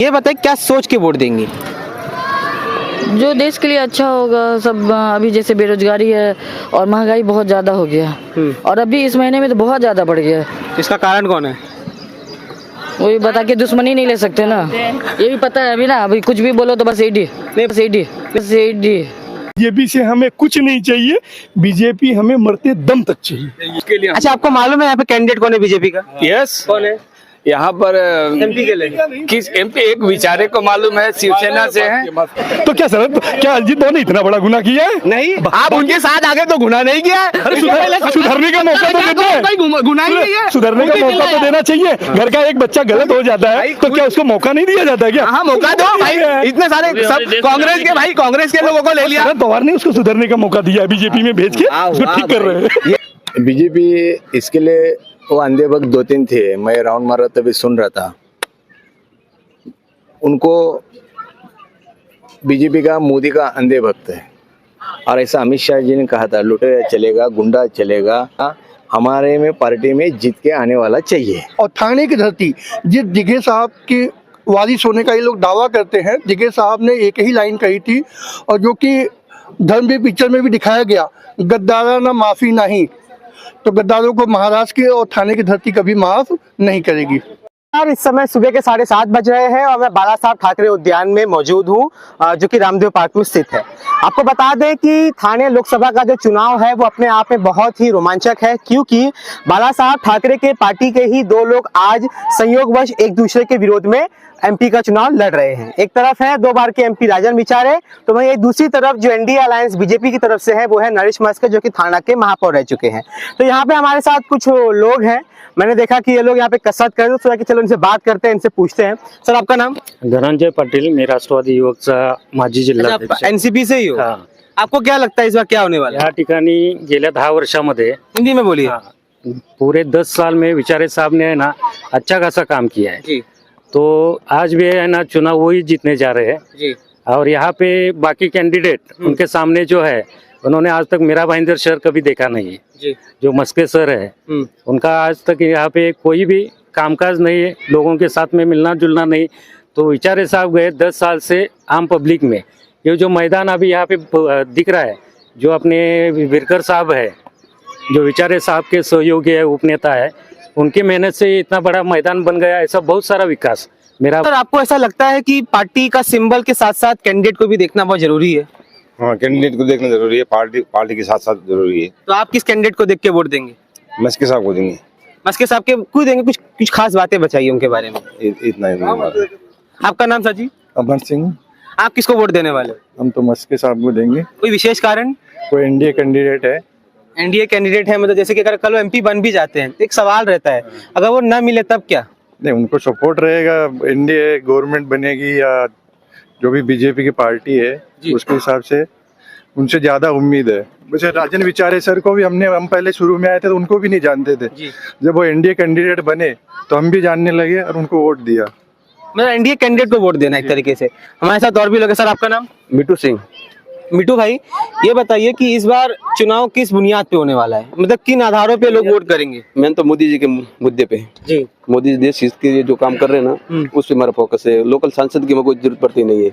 ये बताइए क्या सोच के वोट देंगे? जो देश के लिए अच्छा होगा सब। अभी जैसे बेरोजगारी है और महंगाई बहुत ज़्यादा हो गया और अभी इस महीने में तो बहुत ज़्यादा बढ़ गया है। इसका कारण कौन है? वही बता के दुश्मनी नहीं ले सकते ना, ये भी पता है अभी ना। अभी कुछ भी बोलो तो बस ईडी बस ईडी बस ईडी। बीजेपी से हमें कुछ नहीं चाहिए, बीजेपी हमें मरते दम तक चाहिए। अच्छा, आपको मालूम है यहाँ पे कैंडिडेट कौन है बीजेपी का? यस, कौन है यहाँ पर एमपी के लिए? किस एमपी एक बेचारे को मालूम है, शिवसेना से है। तो क्या सर, क्या अजीत भाई ने इतना बड़ा गुनाह किया है? नहीं, आप उनके साथ आगे तो गुनाह नहीं किया है। सुधरने का मौका तो देते हैं, गुनाह ही नहीं है। सुधरने का मौका तो देना चाहिए। घर का एक बच्चा गलत हो जाता है तो क्या उसको मौका नहीं दिया जाता क्या? हाँ, मौका दो भाई। इतने सारे सब कांग्रेस के लोगों को ले लिया। शरद पवार ने उसको सुधरने का मौका दिया है, बीजेपी में भेज के उसको ठीक कर रहे हैं। बीजेपी इसके लिए वो अंधे भक्त 2-3 थे, मैं राउंड मार रहा तभी सुन रहा था उनको। बीजेपी का मोदी का अंधे भक्त है और ऐसा अमित शाह जी ने कहा था, लुटेरा चलेगा, गुंडा चलेगा, हमारे में पार्टी में जीत के आने वाला चाहिए। और थाने की धरती जिस जिगे साहब की वारिस होने का ये लोग दावा करते हैं, जिगे साहब ने एक ही लाइन कही थी और जो कि धर्मवीर पिक्चर में भी दिखाया गया, गद्दारा ना माफी नहीं। तो गद्दारों को महाराष्ट्र की और थाने की धरती कभी माफ नहीं करेगी। यार, इस समय सुबह के 7:30 बज रहे हैं और मैं बाला साहब ठाकरे उद्यान में मौजूद हूँ, जो कि रामदेव पार्क में स्थित है। आपको बता दें कि थाने लोकसभा का जो चुनाव है वो अपने आप में बहुत ही रोमांचक है, क्योंकि बाला साहब ठाकरे के पार्टी के ही 2 लोग आज संयोगवश एक दूसरे के विरोध में एमपी का चुनाव लड़ रहे हैं। एक तरफ है 2 बार के एमपी राजन विचारे, तो वहीं दूसरी तरफ जो एनडीए अलायंस बीजेपी की तरफ से है वो है नरेश मस्के, जो कि थाना के महापौर रह चुके हैं। तो यहाँ पे हमारे साथ कुछ लोग हैं, मैंने देखा कि ये लोग यहाँ पे कसरत कर रहे हैं, तो सोचा कि चलो इनसे बात करते हैं, इनसे पूछते हैं। सर, आपका नाम? धनंजय पाटील, मी राष्ट्रवादी युवकचा माजी जिल्हाध्यक्ष। एनसीपी से ही हो? हाँ। आपको क्या लगता है इस बार क्या होने वाला है? या ठिकाणी गेल्या 10 वर्षामध्ये, हिंदी में बोलिए। पूरे 10 साल में विचारे साहब ने है ना अच्छा खासा काम किया है जी। तो आज भी है ना चुनाव वही जीतने जा रहे हैं जी। और यहाँ पे बाकी कैंडिडेट उनके सामने जो है, उन्होंने आज तक मीरा भाईंदर शहर कभी देखा नहीं है जी। जो मस्के सर है उनका आज तक यहाँ पे कोई भी कामकाज नहीं है, लोगों के साथ में मिलना जुलना नहीं। तो विचारे साहब गए 10 साल से आम पब्लिक में, ये जो मैदान अभी यहाँ पे दिख रहा है, जो अपने विरकर साहब है, जो विचारे साहब के सहयोगी है, उपनेता है, उनकी मेहनत से इतना बड़ा मैदान बन गया। ऐसा बहुत सारा विकास मेरा। सर, आपको ऐसा लगता है कि पार्टी का सिंबल के साथ साथ कैंडिडेट को भी देखना बहुत जरूरी है? हाँ, कैंडिडेट को देखना जरूरी है, पार्टी के साथ साथ जरूरी है। तो आप किस कैंडिडेट को देख के वोट देंगे? मस्के साहब को देंगे। मस्के साहब के क्यों देंगे? कुछ खास बातें बताइए उनके बारे में। इतना ही। आपका नाम सर जी? अमर सिंह। आप किसको वोट देने वाले? हम तो मस्के साहब को देंगे। कोई विशेष कारण? कोई एनडीए कैंडिडेट है। एनडीए कैंडिडेट है, मतलब जैसे कि अगर कल एमपी बन भी जाते हैं, एक सवाल रहता है, अगर वो न मिले तब क्या? नहीं, उनको सपोर्ट रहेगा, एनडीए गवर्नमेंट बनेगी या जो भी बीजेपी की पार्टी है उसके हिसाब से उनसे ज्यादा उम्मीद है। वैसे राजन विचारे सर को भी हम पहले शुरू में आए थे तो उनको भी नहीं जानते थे। जब वो एनडीए कैंडिडेट बने तो हम भी जानने लगे और उनको वोट दिया। मतलब एनडीए कैंडिडेट को वोट देना एक तरीके से। हमारे साथ और भी लोग हैं। सर, आपका नाम? मिट्टू सिंह। मिट्टू भाई, ये बताइए कि इस बार चुनाव किस बुनियाद पे होने वाला है, मतलब किन आधारों पे लोग वोट करेंगे? मैं तो मोदी जी के मुद्दे पे जी। मोदी जी देश हित के लिए जो काम कर रहे हैं ना, उस पे हमारा फोकस है। लोकल सांसद की कोई जरूरत पड़ती नहीं है।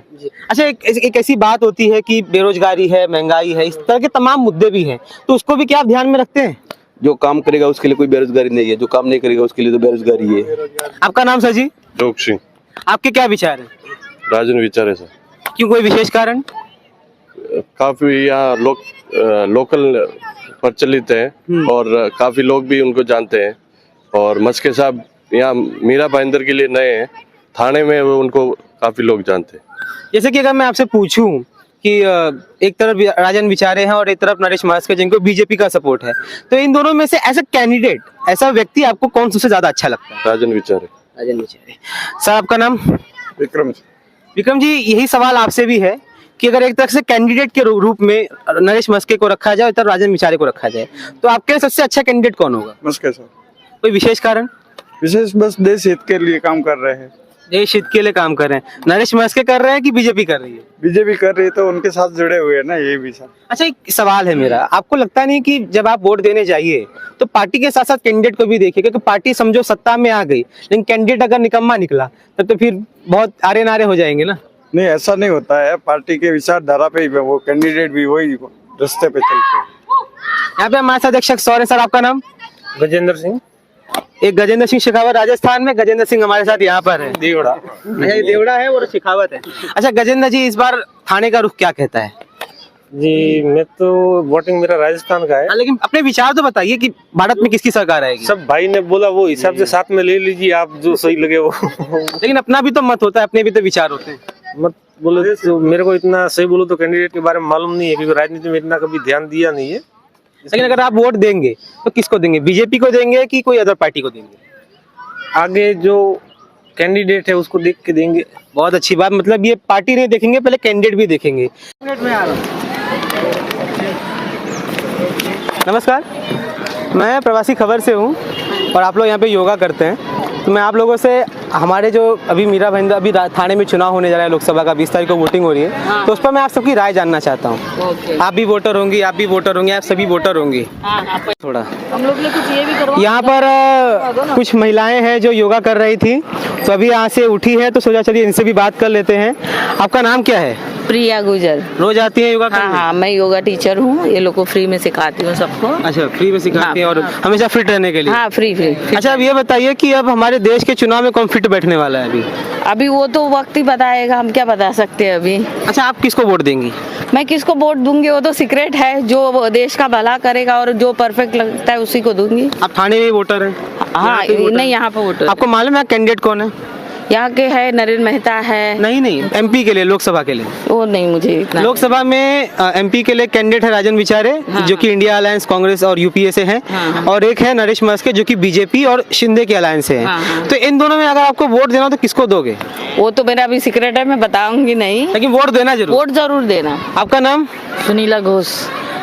अच्छा, एक ऐसी बात होती है कि बेरोजगारी है, महंगाई है, इस तरह के तमाम मुद्दे भी हैं, तो उसको भी क्या आप ध्यान में रखते हैं? जो काम करेगा उसके लिए कोई बेरोजगारी नहीं है, जो काम नहीं करेगा उसके लिए तो बेरोजगारी है। आपका नाम सर जी? लोक सिंह। आपके क्या विचार है? राजन विचारे सर। क्यों, कोई विशेष कारण? काफी यहाँ लोकल प्रचलित है और काफी लोग भी उनको जानते हैं। और मस्के साहब यहाँ मीरा भाईंदर के लिए नए हैं, थाने में वो उनको काफी लोग जानते हैं। जैसे कि अगर मैं आपसे पूछूं कि एक तरफ राजन विचारे हैं और एक तरफ नरेश मस्के जिनको बीजेपी का सपोर्ट है, तो इन दोनों में से ऐसा कैंडिडेट, ऐसा व्यक्ति आपको कौन सबसे ज्यादा अच्छा लगता है? राजन विचारे। राजन विचारे। सर, आपका नाम? विक्रम। विक्रम जी, यही सवाल आपसे भी है कि अगर एक तरह से कैंडिडेट के रूप में नरेश मस्के को रखा जाए और तरफ राजन विचारे को रखा जाए, तो आपके लिए सबसे अच्छा कैंडिडेट कौन होगा? मस्के साहब। कोई विशेष कारण? विशेष बस देश हित के लिए काम कर रहे हैं। देश हित के लिए काम कर रहे हैं। नरेश मस्के कर रहे हैं कि बीजेपी कर रही है? बीजेपी कर रही है तो उनके साथ जुड़े हुए हैं ना, ये भी सब। अच्छा, एक सवाल है मेरा, आपको लगता नहीं कि जब आप वोट देने जाइए तो पार्टी के साथ साथ कैंडिडेट को भी देखिए, क्योंकि पार्टी समझो सत्ता में आ गई लेकिन कैंडिडेट अगर निकम्मा निकला तब तो फिर बहुत आरे नारे हो जाएंगे ना। नहीं, ऐसा नहीं होता है, पार्टी के विचारधारा पे ही वो कैंडिडेट भी वही रास्ते पे चलते हैं। यहाँ पे हमारे साथ एक शख्स और है। सर, आपका नाम? गजेंद्र सिंह एक गजेंद्र सिंह शेखावत राजस्थान में, गजेंद्र सिंह हमारे साथ यहाँ पर है। देवड़ा। अच्छा, ये देवड़ा है और शेखावत है। अच्छा गजेंद्र जी, इस बार थाने का रुख क्या कहता है? जी, मैं तो वोटिंग मेरा राजस्थान का है। लेकिन अपने विचार तो बताइए कि भारत में किसकी सरकार आएगी? सब भाई ने बोला वो हिसाब से साथ में ले लीजिए, आप जो सही लगे वो। लेकिन अपना भी तो मत होता है, अपने भी तो विचार होते हैं। मत बोले तो मेरे को इतना सही बोलो तो कैंडिडेट के बारे में मालूम नहीं है, क्योंकि राजनीति में इतना कभी ध्यान दिया नहीं है। लेकिन अगर आप वोट देंगे तो किसको देंगे? बीजेपी को देंगे कि कोई अदर पार्टी को देंगे? आगे जो कैंडिडेट है उसको देख के देंगे। बहुत अच्छी बात, मतलब ये पार्टी नहीं देखेंगे, पहले कैंडिडेट भी देखेंगे। नमस्कार, मैं प्रवासी खबर से हूँ और आप लोग यहाँ पे योगा करते हैं, तो मैं आप लोगों से हमारे जो अभी मीरा भाईंदर अभी थाने में चुनाव होने जा रहा है लोकसभा का, 20 तारीख को वोटिंग हो रही है, तो उस पर मैं आप सबकी राय जानना चाहता हूँ। आप भी वोटर होंगी, आप भी वोटर होंगे, आप सभी वोटर होंगी। थोड़ा हम लोग ने कुछ ये भी करवा यहाँ पर कुछ महिलाएं हैं जो योगा कर रही थी, तो अभी यहाँ से उठी है, तो सोचा चलिए इनसे भी बात कर लेते हैं। आपका नाम क्या है? प्रिया गुजर। रोज आती है योगा करने? हाँ, मैं योगा टीचर हूँ, ये लोग को फ्री में सिखाती हूँ सबको। अच्छा, फ्री में सिखाती हैं और हमेशा फिट रहने के लिए? हाँ, फ्री। अच्छा, अब ये बताइए कि अब हमारे देश के चुनाव में कौन फिट बैठने वाला है अभी वो तो वक्त ही बताएगा, हम क्या बता सकते हैं अभी। अच्छा, आप किसको वोट देंगी? मैं किसको वोट दूंगी वो तो सीक्रेट है, जो देश का भला करेगा और जो परफेक्ट लगता है उसी को दूंगी। आप थाने में वोटर हैं? हाँ, नहीं यहाँ पे वोटर। आपको मालूम है कैंडिडेट कौन है? यहाँ के है नरेंद्र मेहता है। नहीं, एमपी के लिए, लोकसभा के लिए। वो नहीं मुझे इतना। लोकसभा में एमपी के लिए कैंडिडेट है राजन विचारे, जो कि इंडिया अलायंस कांग्रेस और यूपीए से हैं, और एक है नरेश मस्के जो कि बीजेपी और शिंदे के अलायंस से हैं। तो इन दोनों में अगर आपको वोट देना हो तो किसको दोगे? वो तो मेरा अभी सीक्रेट है, मैं बताऊंगी नहीं, लेकिन वोट देना जरूर। वोट जरूर देना। आपका नाम? सुनीला घोष।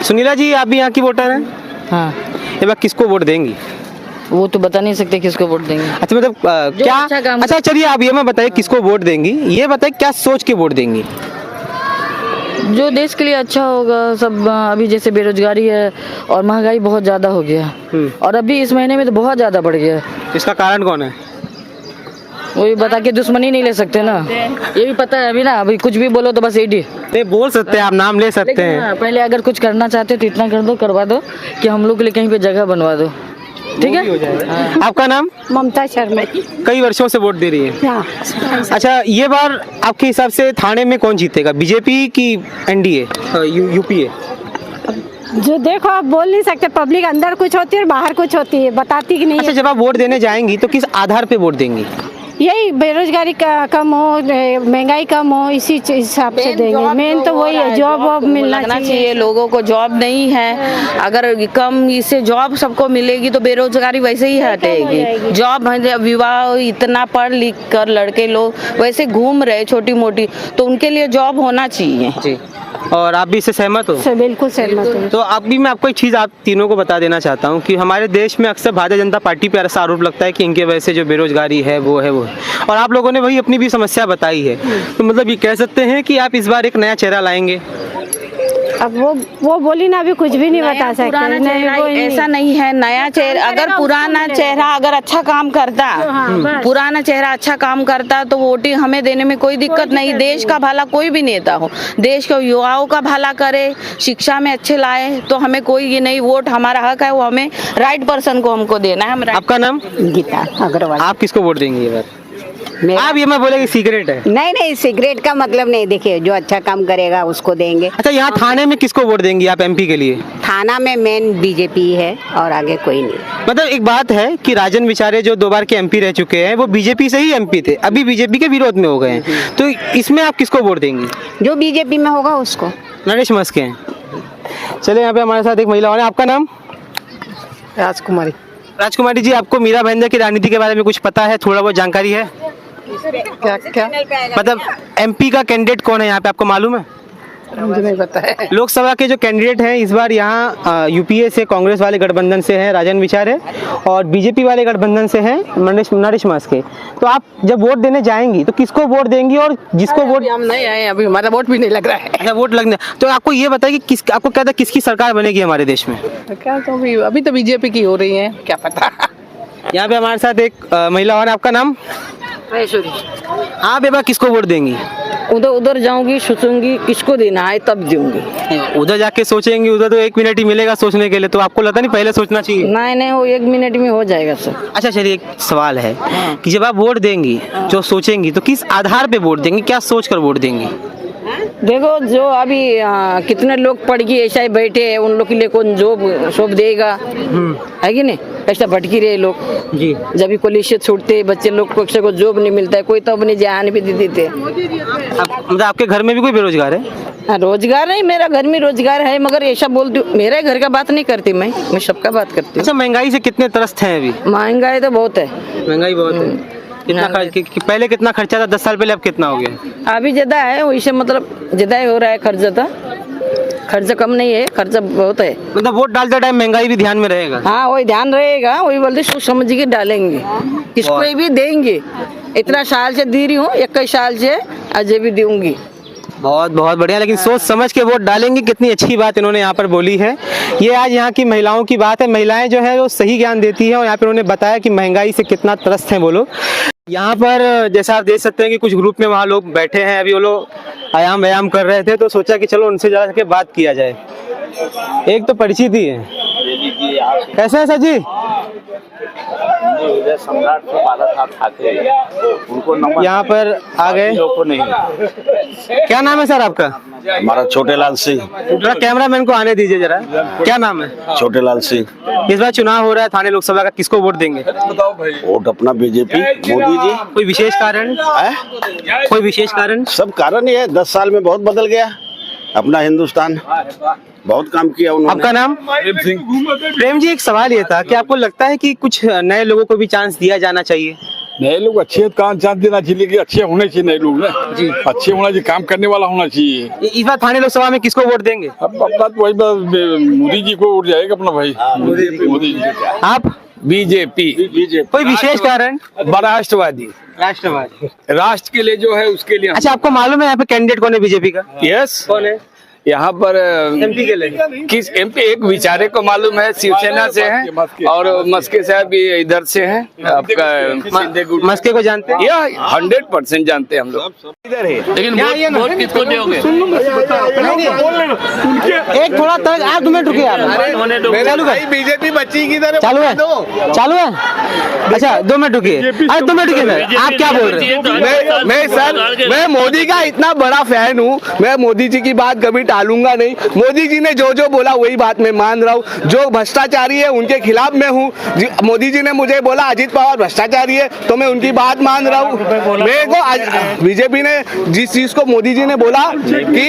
सुनीला जी, आप भी यहाँ की वोटर हैं? हाँ। ये बार किसको वोट देंगी? वो तो बता नहीं सकते किसको वोट देंगे। अच्छा, मतलब क्या? अच्छा चलिए, आप ये मैं बताइए किसको वोट देंगी, ये बताइए क्या सोच के वोट देंगी? जो देश के लिए अच्छा होगा। सब अभी जैसे बेरोजगारी है और महंगाई बहुत ज्यादा हो गया, और अभी इस महीने में तो बहुत ज्यादा बढ़ गया। इसका कारण कौन है? वही बता के दुश्मनी नहीं ले सकते ना, ये भी पता है अभी ना, अभी कुछ भी बोलो तो बस एडी। नहीं, बोल सकते हैं आप, नाम ले सकते हैं। पहले अगर कुछ करना चाहते तो इतना कर दो, करवा दो कि हम लोग के लिए कहीं पे जगह बनवा दो, ठीक है? आपका नाम? ममता शर्मा। कई वर्षों से वोट दे रही है। अच्छा, ये बार आपके हिसाब से थाने में कौन जीतेगा, बीजेपी की एनडीए यूपीए? जो देखो, आप बोल नहीं सकते, पब्लिक अंदर कुछ होती है और बाहर कुछ होती है, बताती कि नहीं। अच्छा, जब आप वोट देने जाएंगी तो किस आधार पे वोट देंगी? यही बेरोजगारी का कम हो, महंगाई कम हो, इसी हिसाब से देंगे। मेन तो वही है, जॉब वॉब मिलना चाहिए। लोगों को जॉब नहीं है, अगर कम इससे जॉब सबको मिलेगी तो बेरोजगारी वैसे ही हटेगी। जॉब विवाह इतना पढ़ लिख कर लड़के लोग वैसे घूम रहे छोटी मोटी, तो उनके लिए जॉब होना चाहिए। जी, और आप भी इससे सहमत हो? बिल्कुल सहमत हूँ। तो अभी मैं आपको एक चीज़ आप तीनों को बता देना चाहता हूँ कि हमारे देश में अक्सर भारतीय जनता पार्टी पर ऐसा आरोप लगता है कि इनके वजह से जो बेरोजगारी है वो है, और आप लोगों ने वही अपनी भी समस्या बताई है, तो मतलब ये कह सकते हैं कि आप इस बार एक नया चेहरा लाएंगे? अब वो बोली ना, अभी कुछ भी नहीं बता सकते। पुराना चेहरा ऐसा नहीं है, नया चेहरा। अगर पुराना चेहरा अगर अच्छा काम करता, पुराना चेहरा अच्छा काम करता तो वोटिंग हमें देने में कोई दिक्कत नहीं। देश का भला कोई भी नेता हो, देश के युवाओं का भला करे, शिक्षा में अच्छे लाए, तो हमें कोई ये नहीं, वोट हमारा हक है, वो हमें राइट पर्सन को हमको देना है। आपका नाम? गीता अग्रवाल। आप किसको वोट देंगे ये बार? आप ये मैं बोले कि सीक्रेट है? नहीं, सिगरेट का मतलब नहीं। देखिए, जो अच्छा काम करेगा उसको देंगे। अच्छा, यहाँ थाने में किसको वोट देंगी आप एमपी के लिए? थाना में मेन बीजेपी है और आगे कोई नहीं। मतलब एक बात है कि राजन विचारे जो 2 बार के एमपी रह चुके हैं, वो बीजेपी से ही एमपी थे, अभी बीजेपी के विरोध में हो गए हैं, तो इसमें आप किसको वोट देंगी? जो बीजेपी में होगा उसको। नरेश मस्के हैं। चले, यहाँ पे हमारे साथ एक महिला और है। आपका नाम? राजकुमारी। राजकुमारी जी, आपको मीरा भाईंदर की राजनीति के बारे में कुछ पता है? थोड़ा बहुत जानकारी है? क्या मतलब एमपी का कैंडिडेट कौन है यहाँ पे, आपको मालूम है? मुझे नहीं पता है। लोकसभा के जो कैंडिडेट हैं इस बार यहाँ यूपीए से कांग्रेस वाले गठबंधन से हैं राजन विचारे और बीजेपी वाले गठबंधन से हैं नरेश मस्के। तो आप जब वोट देने जाएंगी तो किसको वोट देंगी और जिसको वोट? हम नहीं आए अभी, हमारा वोट भी नहीं लग रहा है। अच्छा, वोट लगने तो आपको ये बताइए कि आपको क्या था किसकी सरकार बनेगी हमारे देश में? क्या तो अभी तो बीजेपी की हो रही है, क्या पता। यहाँ पे हमारे साथ एक महिला और, आपका नाम? आप एक बार किसको वोट देंगी? उधर उधर जाऊंगी, सोचूंगी किसको देना है तब दूंगी। उधर जाके सोचेंगी, उधर तो 1 मिनट ही मिलेगा सोचने के लिए, तो आपको लगता नहीं पहले सोचना चाहिए? नहीं वो 1 मिनट में हो जाएगा सर। अच्छा चलिए, एक सवाल है कि जब आप वोट देंगी जो सोचेंगी तो किस आधार पे वोट देंगी, क्या सोच कर वोट देंगी? देखो जो अभी कितने लोग पढ़ के ऐसा ही बैठे हैं, उन लोग के लिए कौन जॉब शॉप देगा, है कि नहीं? ऐसा भटकी रहे लोग जी। जब भी कॉलेज से छूटते बच्चे लोग को जॉब नहीं मिलता है, कोई तो अपनी जान भी दे देते। मतलब आपके घर में भी कोई बेरोजगार है? रोजगार नहीं, मेरा घर में रोजगार है, मगर ऐसा बोलती हूँ, मेरे घर का बात नहीं करती मैं सबका बात करती हूँ। अच्छा, महंगाई से कितने त्रस्त हैं अभी? महंगाई तो बहुत है, महंगाई बहुत है। कितना पहले कितना खर्चा था 10 साल पहले, अब कितना हो गया? अभी ज्यादा है, वैसे मतलब ज्यादा ही हो रहा है खर्चा। तो खर्चा कम नहीं है, खर्चा बहुत है। मतलब वोट डालते टाइम महंगाई भी ध्यान में रहेगा? हाँ वही ध्यान रहेगा, वही बोलते सोच समझ के डालेंगे, किसको भी देंगे। इतना साल से दे रही हूँ, 21 साल से अजय भी दूंगी। बहुत बहुत बढ़िया, लेकिन सोच समझ के वोट डालेंगे, कितनी अच्छी बात इन्होंने यहाँ पर बोली है। ये आज यहाँ की महिलाओं की बात है, महिलाएं जो है वो सही ज्ञान देती है और यहाँ पर उन्होंने बताया कि महंगाई से कितना त्रस्त हैं वो लोग। यहाँ पर जैसा आप देख सकते हैं कि कुछ ग्रुप में वहाँ लोग बैठे हैं, अभी वो लोग आयाम व्यायाम कर रहे थे, तो सोचा कि चलो उनसे जा के बात किया जाए। एक तो परिचित ही है। कैसे है सर जी? सम्राट को बाला ठाकरे उनको यहाँ पर आ गए। क्या नाम है सर आपका? हमारा छोटे लाल सिंह। कैमरामैन को आने दीजिए जरा। क्या नाम है? छोटे लाल सिंह। इस बार चुनाव हो रहा है थाने लोकसभा का, किसको वोट देंगे? वोट अपना बीजेपी, मोदी जी। कोई विशेष कारण है? कोई विशेष कारण? सब कारण ही है, 10 साल में बहुत बदल गया अपना हिंदुस्तान, बहुत काम किया उन्होंने। आपका नाम? प्रेम जी, एक सवाल ये था कि आपको लगता है कि कुछ नए लोगों को भी चांस दिया जाना चाहिए? नए लोग अच्छे काम चांस देना चाहिए कि अच्छे होने चाहिए, नए लोग ना जी अच्छे होना चाहिए, काम करने वाला होना चाहिए। इस बार थाने लोकसभा में किसको वोट देंगे? अब अपना तो वही मोदी जी को वोट जाएगा अपना भाई, मोदी जी। आप? बीजेपी। कोई विशेष कारण? राष्ट्रवादी। राष्ट्रवादी राष्ट्र के लिए जो है उसके लिए। अच्छा, आपको मालूम है यहाँ पे कैंडिडेट कौन है बीजेपी का? यस, कौन है यहाँ पर? एमपी के लिए। किस एमपी? एक विचारे को मालूम है, शिवसेना से हैं, और मस्के साहब भी इधर से हैं। आपका मस्के को जानते हैं? या 100% जानते हैं हम लोग। इधर है, लेकिन वोट किसको दोगे? एक थोड़ा तक आप 2 मिनट रुकिए। चालू है बीजेपी बच्ची की तरह चालू है चालू है। अच्छा 2 मिनट रुकिए, अरे 2 मिनट रुकिए सर। आप क्या बोल रहे हैं? मैं मोदी का इतना बड़ा फैन हूँ, मैं मोदी जी की बात कभी टालूंगा नहीं। मोदी जी ने जो जो बोला वही बात मैं मान रहा हूँ। जो भ्रष्टाचारी है उनके खिलाफ मैं हूँ। मोदी जी ने मुझे बोला अजीत पवार भ्रष्टाचारी है, तो मैं उनकी बात मान रहा हूँ। मेरे को बीजेपी ने जिस चीज को मोदी जी ने बोला कि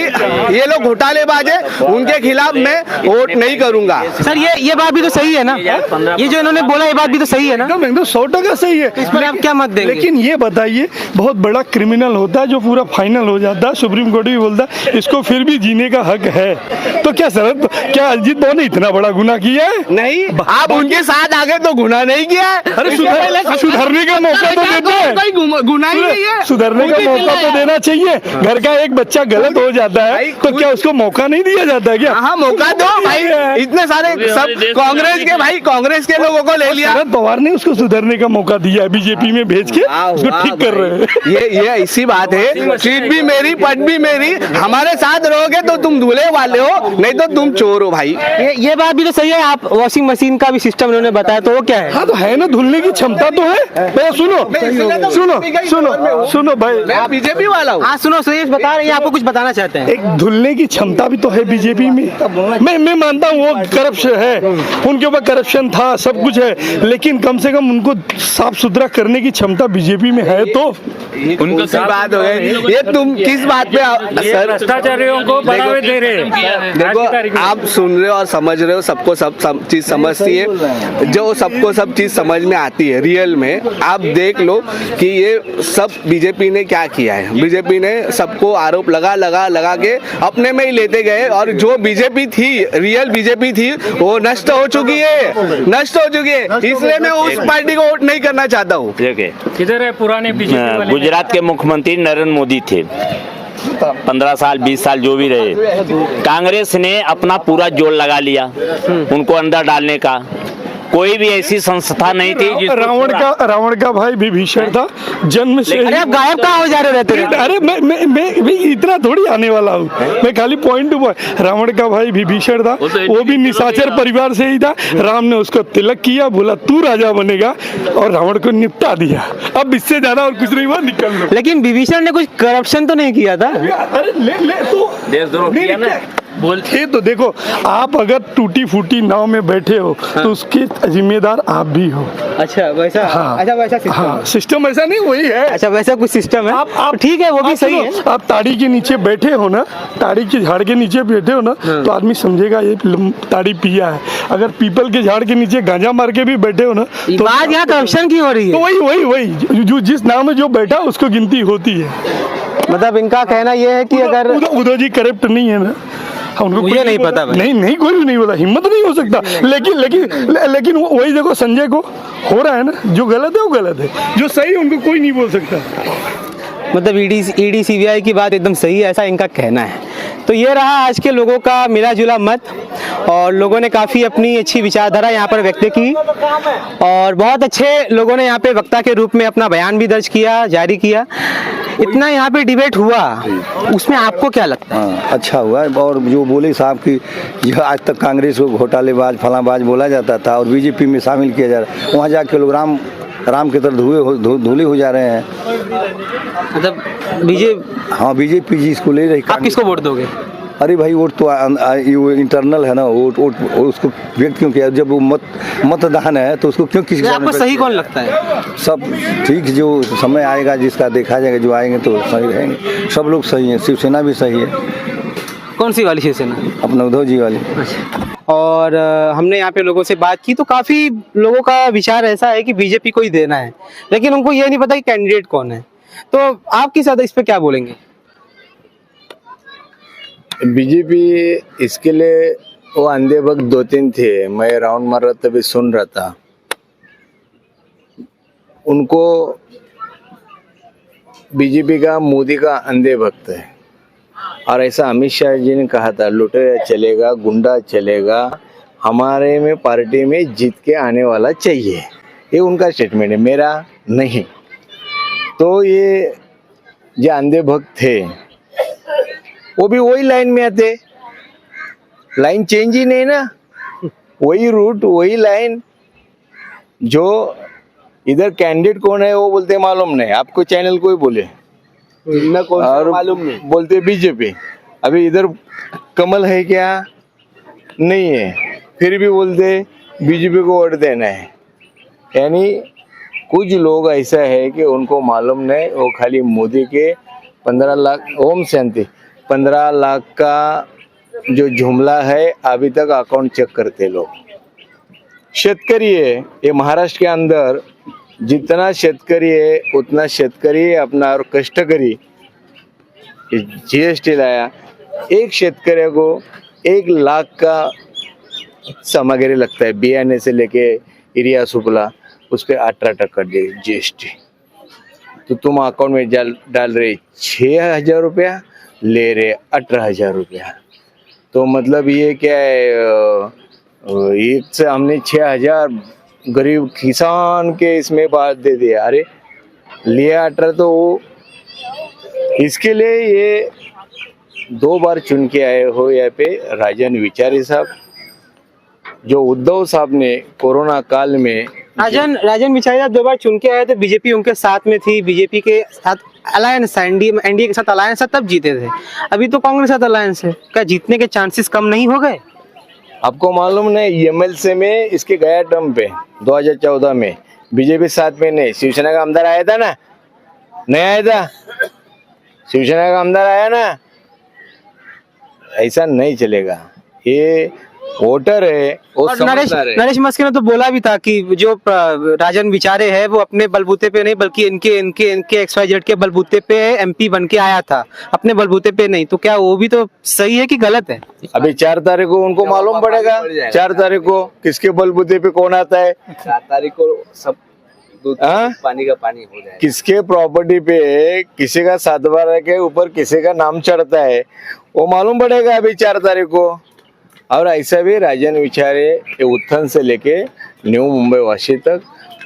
ये लोग घोटालेबाज है, उनके खिलाफ मैं वोट नहीं करूंगा। सर ये बात भी तो सही है ना, ये जो इन्होंने बोला ये बात भी तो सही है ना? एकदम 100% सही है। इस पर आप क्या मत देंगे? लेकिन ये बताइए, बहुत बड़ा क्रिमिनल होता है जो पूरा फाइनल हो जाता है, सुप्रीम कोर्ट भी बोलता है इसको फिर भी जीने का हक है, तो क्या शरद, क्या अजीत पवार ने इतना बड़ा गुनाह किया है? नहीं, आप उनके साथ आगे तो गुनाह नहीं किया है। अरे सुधरने का मौका तो देते हैं, गुनाह ही नहीं है। सुधरने का मौका तो देना चाहिए। घर का एक बच्चा गलत हो जाता है तो क्या उसको मौका नहीं दिया जाता है क्या? हाँ मौका दो भाई, इतने सारे सब कांग्रेस के भाई, कांग्रेस के लोगों को ले लिया। शरद पवार ने उसको सुधरने का मौका दिया है, बीजेपी में भेज के उसको ठीक कर रहे हैं। ये ऐसी बात है, सीट भी मेरी, पद भी मेरी। हमारे साथ रहोगे तो तुम दूल्हे वाले हो, नहीं तो तुम चोर हो भाई। ये बात भी तो सही है। आप वॉशिंग मशीन का भी सिस्टम उन्होंने बताया, तो वो क्या है? हाँ तो है ना, धुलने की क्षमता तो है। भैया सुनो सुनो सुनो सुनो भाई, मैं बीजेपी वाला हूँ। हाँ सुनो, सुरेश बता रहे हैं, आपको कुछ बताना चाहते हैं। एक धुलने की क्षमता भी तो है बीजेपी में। मैं मानता हूँ वो करप्शन है, उनके ऊपर करप्शन था, सब कुछ है, लेकिन कम से कम उनको साफ सुथरा करने की क्षमता बीजेपी में है। तो उनको सी बात हो गई। ये तुम किस बात पे? भ्रष्टाचारियों को बड़ा में दे रहे हैं। देखो आप सुन रहे हो और समझ रहे हो, सबको सब चीज समझती है, जो सबको सब चीज समझ में आती है रियल में। आप देख लो कि ये सब बीजेपी ने क्या किया है। बीजेपी ने सबको आरोप लगा के अपने में ही लेते गए, और जो बीजेपी थी, रियल बीजेपी थी, वो नष्ट हो चुकी है। इसलिए मैं उस पार्टी को वोट नहीं करना चाहता हूँ। किधर है पुराने बीजेपी वाले? गुजरात के मुख्यमंत्री नरेंद्र मोदी थे, 15 साल 20 साल जो भी रहे। कांग्रेस ने अपना पूरा जोर लगा लिया उनको अंदर डालने का। कोई भी ऐसी संस्था नहीं थी। रावण का भाई विभीषण था जन्म से। अरे आप गायब कहाँ हो जा रहे रहते हैं? अरे मैं इतना थोड़ी आने वाला हूँ, मैं खाली पॉइंट टू पॉइंट। रावण का भाई विभीषण था, वो भी निशाचर परिवार से ही था। राम ने उसको तिलक किया, बोला तू राजा बनेगा, और रावण को निपटा दिया। अब इससे ज्यादा और कुछ नहीं हुआ, निकल लो। लेकिन विभीषण ने कुछ करप्शन तो नहीं किया था? अरे ले तो देशद्रोह किया ना। बोलते तो देखो, आप अगर टूटी फूटी नाव में बैठे हो तो उसके जिम्मेदार आप भी हो। अच्छा वैसा? हाँ। अच्छा वैसा सिस्टम? हाँ, सिस्टम ऐसा नहीं, वही है। अच्छा वैसा कुछ सिस्टम है। आप ठीक है, वो भी सही है। आप ताड़ी के नीचे बैठे हो ना, ताड़ी के झाड़ के नीचे बैठे हो ना, तो आदमी समझेगा ये ताड़ी पिया है। अगर पीपल के झाड़ के नीचे गांजा मार के भी बैठे हो ना, तो बात यहाँ करप्शन की हो रही तो है। वही जो जिस नाव में जो बैठा उसको गिनती होती है। मतलब इनका कहना यह है कि अगर उद्धव जी करप्ट नहीं है ना, उनको मुझे नहीं पता भाई। नहीं कोई भी नहीं पता, हिम्मत नहीं हो सकता। लेकिन वही देखो, संजय को हो रहा है ना, जो गलत है वो गलत है, जो सही है उनको कोई नहीं बोल सकता। मतलब ईडी सीबीआई की बात एकदम सही है, ऐसा इनका कहना है। तो ये रहा आज के लोगों का मिला जुला मत, और लोगों ने काफ़ी अपनी अच्छी विचारधारा यहाँ पर व्यक्त की, और बहुत अच्छे लोगों ने यहाँ पे वक्ता के रूप में अपना बयान भी दर्ज किया, जारी किया। इतना यहाँ पे डिबेट हुआ, उसमें आपको क्या लगता है? हाँ, अच्छा हुआ। और जो बोले साहब कि जो आज तक कांग्रेस को घोटालेबाज फलाबाज बोला जाता था और बीजेपी में शामिल किया जा रहा है, वहाँ जाके लोग राम की तरह धूले हो जा रहे हैं। मतलब बीजेपी जिसको ले रही। आप किसको वोट दोगे? अरे भाई वोट तो इंटरनल है ना, वोट उसको व्यक्त क्यों किया? जब वो मतदान है तो उसको क्यों किसी आपको सही कौन लगता है? सब ठीक, जो समय आएगा जिसका देखा जाएगा, जो आएंगे तो सही रहेंगे। सब लोग सही हैं, शिवसेना भी सही है। कौन सी वाली शिवसेना? अपना उद्धव जी वाली। और हमने यहाँ पे लोगों से बात की तो काफी लोगों का विचार ऐसा है कि बीजेपी को ही देना है, लेकिन उनको ये नहीं पता कि कैंडिडेट कौन है। तो आप किस इस पे क्या बोलेंगे? बीजेपी इसके लिए वो अंधे भक्त 2-3 थे, मैं राउंड मार रहा तभी सुन रहा था। उनको बीजेपी का मोदी का अंधे भक्त है, और ऐसा अमित शाह जी ने कहा था, लुटेरा चलेगा, गुंडा चलेगा, हमारे में पार्टी में जीत के आने वाला चाहिए। ये उनका स्टेटमेंट है, मेरा नहीं। तो ये जो अंधे भक्त थे वो भी वही लाइन में आते, लाइन चेंज ही नहीं ना, वही रूट वही लाइन। जो इधर कैंडिडेट कौन है वो बोलते मालूम नहीं, आपको चैनल कोई बोले ना कौन और मालूम नहीं, बोलते बीजेपी। अभी इधर कमल है क्या? नहीं है, फिर भी बोलते बीजेपी को वोट देना है। यानी कुछ लोग ऐसा है कि उनको मालूम नहीं, वो खाली मोदी के 15 लाख ओम शांति 15 लाख का जो जुमला है अभी तक अकाउंट चेक करते लोग। शेतकरी है ये महाराष्ट्र के अंदर, जितना शेतकरी है उतना शेतकरी अपना और कष्टकरी जीएसटी लाया। एक शेतकरी को 1 लाख का सामग्री लगता है, बियाने से लेके यूरिया सुपला, उस पर 18% जीएसटी। तो तुम अकाउंट में डाल रहे 6,000 रुपया, ले रहे 18,000 रुपया। तो मतलब ये क्या है, एक से हमने 6,000 गरीब किसान के इसमें बात दे दिया। अरे लिया 18, तो वो इसके लिए ये 2 बार चुन के आए हो यहाँ पे राजन विचारी साहब, जो उद्धव साहब ने कोरोना काल में राजन विचारी साहब 2 बार चुन के आए थे, बीजेपी उनके साथ में थी, बीजेपी के साथ अलायंस, एनडीए के साथ अलायंस है, तब जीते थे। अभी तो कांग्रेस के साथ अलायंस है, क्या जीतने के चांसेस कम नहीं हो गए? आपको मालूम नहीं, एमएलसी में इसके गया टर्म पे 2014 में बीजेपी साथ में नहीं, शिवसेना का आमदार आया था ना, नहीं आया था? शिवसेना का आमदार आया ना, ऐसा नहीं चलेगा। ये वोटर है, वो और नरेश समझदार है। नरेश मस्के ने तो बोला भी था कि जो राजन विचारे है वो अपने बलबूते पे नहीं बल्कि इनके इनके इनके XYZ के बलबूते पे MP बन के आया था, अपने बलबूते पे नहीं। तो क्या वो भी तो सही है कि गलत है? अभी 4 तारीख को उनको मालूम पड़ेगा, 4 तारीख को किसके बलबूते पे कौन आता है। 4 तारीख को सब हाँ? पानी का पानी हो जाएगा। किसके प्रॉपर्टी पे किसी का 7 बार के ऊपर किसी का नाम चढ़ता है वो मालूम पड़ेगा अभी 4 तारीख को। और ऐसा भी राजन विचारे उत्थान से लेके न्यू मुंबई वासी तक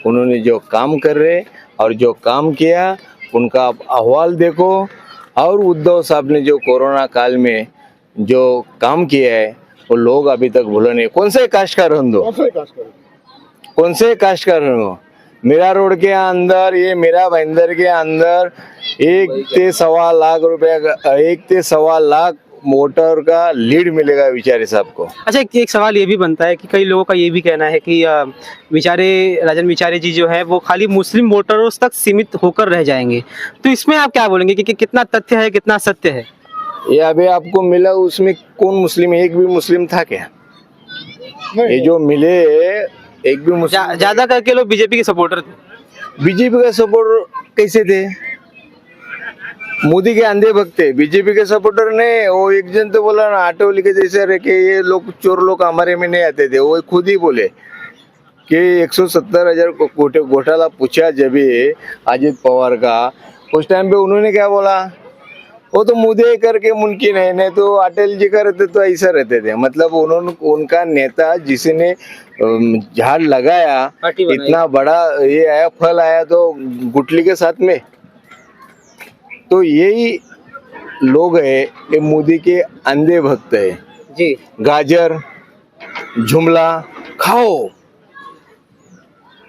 उन्होंने जो काम कर रहे और जो काम किया उनका अहवाल देखो। और उद्धव साहब ने जो कोरोना काल में जो काम किया है वो लोग अभी तक भूले नहीं। कौन से कास्ट का रहने दो, कौन से कास्ट का रहने दो। मीरा रोड के अंदर, ये मीरा भाईंदर के अंदर 1 से 1.25 लाख रुपया, 1 से 1.25 लाख मोटर का लीड मिलेगा विचारे साहब को। अच्छा, एक सवाल ये भी बनता है कि कई लोगों का ये भी कहना है कि राजन विचारे जी जो है वो खाली मुस्लिम वोटरों तक सीमित होकर रह जाएंगे। तो इसमें आप क्या बोलेंगे कि कितना तथ्य है, कितना सत्य है? ये अभी आपको मिला उसमें कौन मुस्लिम, एक भी मुस्लिम था क्या? ये जो मिले एक भी मुस्लिम ज्यादा करके लोग बीजेपी के सपोर्टर थे। बीजेपी का सपोर्टर कैसे थे? मोदी के अंधे भक्त थे, बीजेपी के सपोर्टर ने। वो एक जन तो बोला ना आटोली के जैसे रह के ये लोग चोर लोग हमारे में नहीं आते थे। वो खुद ही बोले कि 170,000 घोटाला पूछा जब अजित पवार का, उस टाइम पे उन्होंने क्या बोला, वो तो मुद्दे करके मुमकिन है, नहीं तो अटल जी का रहते तो ऐसा रहते थे। मतलब उन्होंने उनका नेता जिसने झाड़ लगाया, इतना बड़ा ये आया, फल आया तो गुटली के साथ में। तो यही लोग है, ये मोदी के अंधे भक्त है जी। गाजर जुमला खाओ,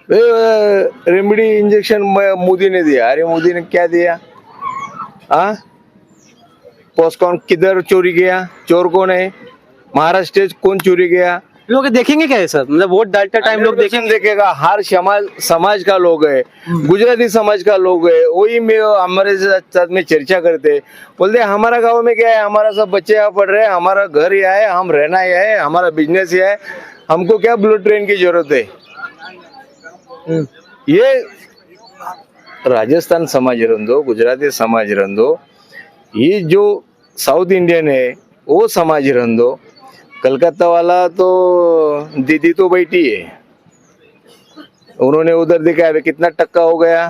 रेमडी इंजेक्शन मोदी ने दिया। अरे मोदी ने क्या दिया? पॉस्कॉन किधर चोरी गया? चोर कौन है? महाराष्ट्र कौन चोरी गया? लोग देखेंगे क्या सर? मतलब वोट डालते टाइम लोग देखेगा। हर समाज का लोग है, गुजराती समाज का लोग है, वही में हमारे साथ में चर्चा करते, बोलते हमारा गांव में क्या है, हमारा सब बच्चे यहाँ पढ़ रहे हैं, हमारा घर यहाँ है, हम रहना यहाँ है, हमारा बिजनेस यहाँ है, हमको क्या बुलेट ट्रेन की जरूरत है। ये राजस्थान समाज रंदो, गुजराती समाज रंदो, ये जो साउथ इंडियन है वो समाज रंदो, कलकत्ता वाला तो दीदी तो बैठी है, उन्होंने उधर देखा है कितना टक्का हो गया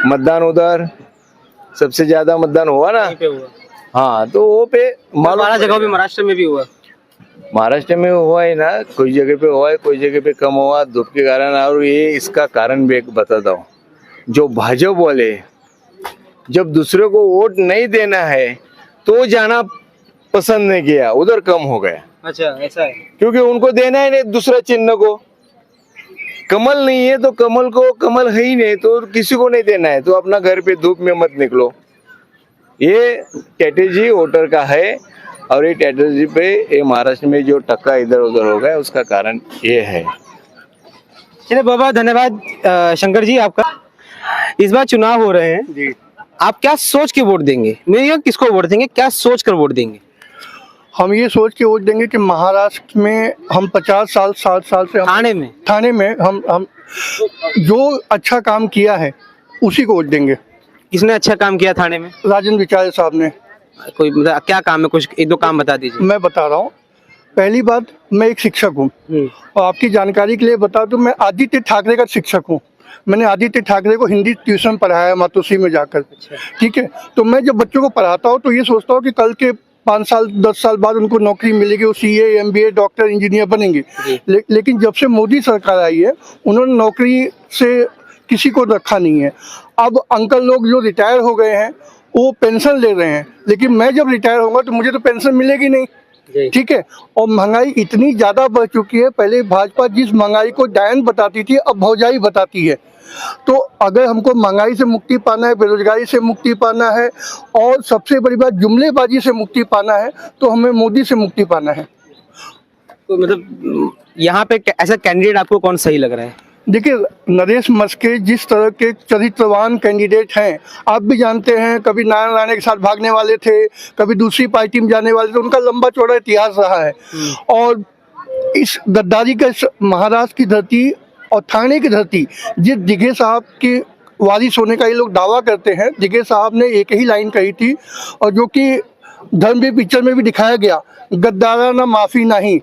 मतदान, उधर सबसे ज्यादा मतदान हुआ ना। हाँ, तो वो पे हमारा जगह भी महाराष्ट्र में भी हुआ, महाराष्ट्र में हुआ है ना, कोई जगह पे हुआ है, कोई जगह पे कम हुआ धूप के कारण। और ये इसका कारण भी एक बताता हूँ, जो भाजपा वाले जब दूसरे को वोट नहीं देना है तो जाना पसंद नहीं किया, उधर कम हो गया। अच्छा, ऐसा है? क्योंकि उनको देना ही नहीं दूसरा चिन्ह को। कमल नहीं है तो कमल को, कमल है ही नहीं तो किसी को नहीं देना है, तो अपना घर पे धूप में मत निकलो। ये स्ट्रेटेजी वोटर का है, और ये स्ट्रेटेजी पे ये महाराष्ट्र में जो टक्का इधर उधर हो गया उसका कारण ये है। चलिए बाबा, धन्यवाद शंकर जी आपका। इस बार चुनाव हो रहे हैं जी, आप क्या सोच के वोट देंगे? नहीं, किसको वोट देंगे, क्या सोच कर वोट देंगे? हम ये सोच के वोट देंगे कि महाराष्ट्र में हम 50 साल 60 साल से थाने में हम जो अच्छा काम किया है उसी को वोट देंगे। किसने अच्छा काम किया थाने में? राजन विचारे साहब ने। कोई मतलब क्या काम है, कुछ 1-2 काम बता दीजिए। मैं बता रहा हूँ। पहली बात, मैं एक शिक्षक हूँ और आपकी जानकारी के लिए बता दूं, मैं आदित्य ठाकरे का शिक्षक हूँ। मैंने आदित्य ठाकरे को हिंदी ट्यूशन पढ़ाया मातोश्री में जाकर। ठीक है, तो मैं जब बच्चों को पढ़ाता हूँ तो ये सोचता हूँ कि कल के 5 साल 10 साल बाद उनको नौकरी मिलेगी, वो CA MBA डॉक्टर इंजीनियर बनेंगे। लेकिन जब से मोदी सरकार आई है उन्होंने नौकरी से किसी को रखा नहीं है। अब अंकल लोग जो रिटायर हो गए हैं वो पेंशन ले रहे हैं, लेकिन मैं जब रिटायर होऊंगा तो मुझे तो पेंशन मिलेगी नहीं। ठीक है, और महंगाई इतनी ज़्यादा बढ़ चुकी है। पहले भाजपा जिस महंगाई को डायन बताती थी अब भौजाई बताती है। तो अगर हमको महंगाई से मुक्ति पाना है, बेरोजगारी से मुक्ति पाना है, और सबसे बड़ी बात जुमलेबाजी से मुक्ति पाना है, तो हमें मोदी से मुक्ति पाना है। तो मतलब यहाँ पे ऐसा कैंडिडेट आपको कौन सही लग रहा है? देखिए, नरेश मस्के जिस तरह के चरित्रवान कैंडिडेट हैं, आप भी जानते हैं, कभी नारायण राणे के साथ भागने वाले थे, कभी दूसरी पार्टी में जाने वाले थे, उनका लंबा चौड़ा इतिहास रहा है। और इस गद्दारी का महाराष्ट्र की धरती और ठाणे की धरती, जिस जिगे साहब के वारिस होने का ये लोग दावा करते हैं, जिगे साहब ने एक ही लाइन कही थी, और जो कि धर्मवीर पिक्चर में भी दिखाया गया, गद्दारा ना माफ़ी नहीं।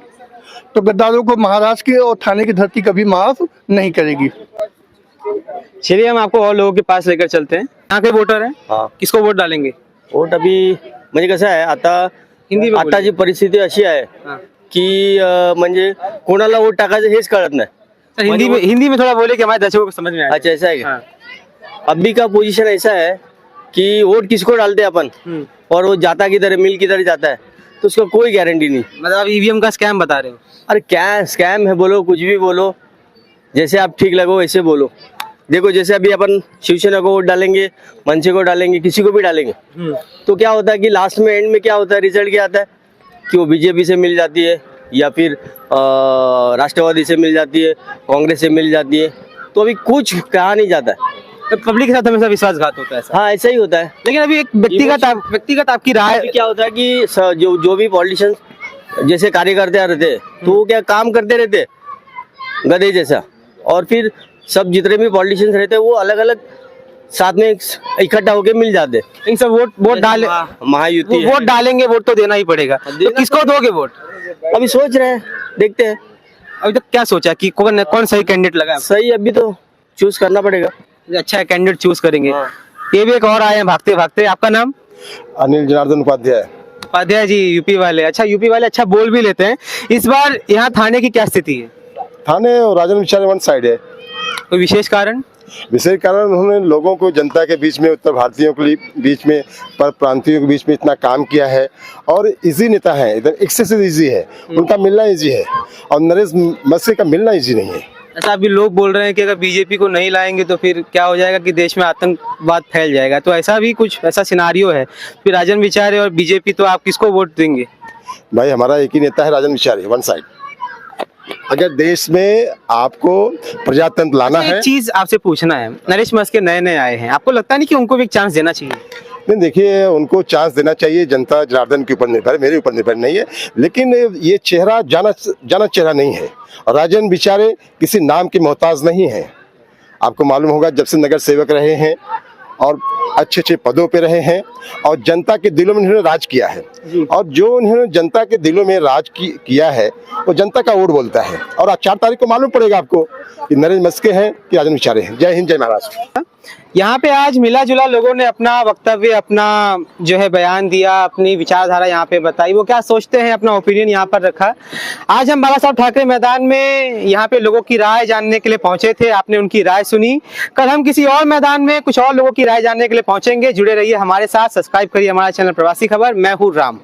तो गद्दारों को महाराष्ट्र की और ठाणे की धरती कभी माफ नहीं करेगी। चलिए हम आपको और लोगों के पास लेकर चलते हैं। यहाँ के वोटर हैं, हाँ. किसको वोट डालेंगे? वोट अभी म्हणजे कसं आहे, आता हिंदी में आताची परिस्थिती अशी आहे की म्हणजे कोणाला वोट टाकायचं हेच कळत नाही। सर, हिंदी में थोड़ा बोले कि हमारे दर्शकों को समझ में आए। अच्छा, ऐसा है क्या? अभी का पोजीशन ऐसा है कि वोट किसको डालते हैं अपन, और वो जाता किधर, मिल किधर जाता है, तो उसका कोई गारंटी नहीं। मतलब आप ईवीएम का स्कैम बता रहे हो? अरे क्या स्कैम है, बोलो कुछ भी बोलो, जैसे आप ठीक लगो वैसे बोलो। देखो, जैसे अभी अपन शिवसेना को वोट डालेंगे, मनसे को डालेंगे, किसी को भी डालेंगे, तो क्या होता है कि लास्ट में एंड में क्या होता है, रिजल्ट क्या आता है कि वो बीजेपी से मिल जाती है, या फिर राष्ट्रवादी से मिल जाती है, कांग्रेस से मिल जाती है, तो अभी कुछ कहा नहीं जाता है। तो पब्लिक के साथ हमेशा विश्वासघात होता है ऐसा? हाँ, ऐसा ही होता है। लेकिन अभी एक व्यक्तिगत आपकी राय अभी क्या होता है कि जो भी पॉलिटिशियन जैसे कार्यकर्ते रहते हैं, तो वो क्या काम करते रहते हैं गधे जैसा, और फिर सब जितने भी पॉलिटिशियंस रहते हैं वो अलग अलग साथ में इकट्ठा होके मिल जाते हैं। इन सब वोट डाले, महायुति है। वोट डालेंगे, वोट तो देना ही पड़ेगा। तो किसको दोगे वोट? अभी सोच रहे हैं, देखते हैं। अभी तक क्या सोचा कि कौन सही कैंडिडेट लगा? सही अभी तो चूज करना पड़ेगा। अच्छा कैंडिडेट चूज करेंगे। ये भी एक और आए हैं भागते भागते। आपका नाम? अनिल जनार्दन उपाध्याय। उपाध्याय जी, यूपी वाले। अच्छा, यूपी वाले अच्छा बोल भी लेते हैं। इस बार यहाँ थाने की क्या स्थिति है? थाने और राजन विचारे वन साइड है। कोई विशेष कारण? विशेष कारण उन्होंने लोगों को, जनता के बीच में, उत्तर भारतीयों के बीच में, पर प्रांतियों के बीच में इतना काम किया है, और इजी नेता है, एकदम एक्सेसिव इजी है, उनका मिलना इजी है, और नरेश मस्के का मिलना इजी नहीं है। ऐसा अभी लोग बोल रहे हैं कि अगर बीजेपी को नहीं लाएंगे तो फिर क्या हो जाएगा कि देश में आतंकवाद फैल जाएगा, तो ऐसा भी कुछ ऐसा सिनारियो है। फिर राजन विचारे और बीजेपी, तो आप किसको वोट देंगे? भाई, हमारा एक ही नेता है, राजन विचारे, वन साइड। अगर देश में आपको प्रजातंत्र लाना है। एक चीज आपसे पूछना है, नरेश मस्के नए आए हैं, आपको लगता नहीं कि उनको भी एक चांस देना चाहिए? नहीं, देखिए, उनको चांस देना चाहिए। जनता जनार्दन के ऊपर निर्भर है, मेरे ऊपर निर्भर नहीं है, लेकिन ये चेहरा जाना चेहरा नहीं है, और राजन विचारे किसी नाम के मोहताज नहीं है। आपको मालूम होगा, जब से नगर सेवक रहे हैं और अच्छे अच्छे पदों पे रहे हैं, और जनता के दिलों में उन्होंने राज किया है, और जो उन्होंने जनता के दिलों में राज किया है, वो जनता का वोट बोलता है। और 4 तारीख को मालूम पड़ेगा आपको कि नरेश मस्के हैं कि राजन विचारे हैं। जय हिंद, जय महाराष्ट्र। यहाँ पे आज मिला जुला लोगों ने अपना वक्तव्य, अपना जो है बयान दिया, अपनी विचारधारा यहाँ पे बताई, वो क्या सोचते हैं, अपना ओपिनियन यहाँ पर रखा। आज हम बाला साहब ठाकरे मैदान में यहाँ पे लोगों की राय जानने के लिए पहुंचे थे, आपने उनकी राय सुनी। कल हम किसी और मैदान में कुछ और लोगों की राय जानने के लिए पहुंचेंगे। जुड़े रहिए हमारे साथ, सब्सक्राइब करिए हमारा चैनल प्रवासी खबर। मैं हूँ राम।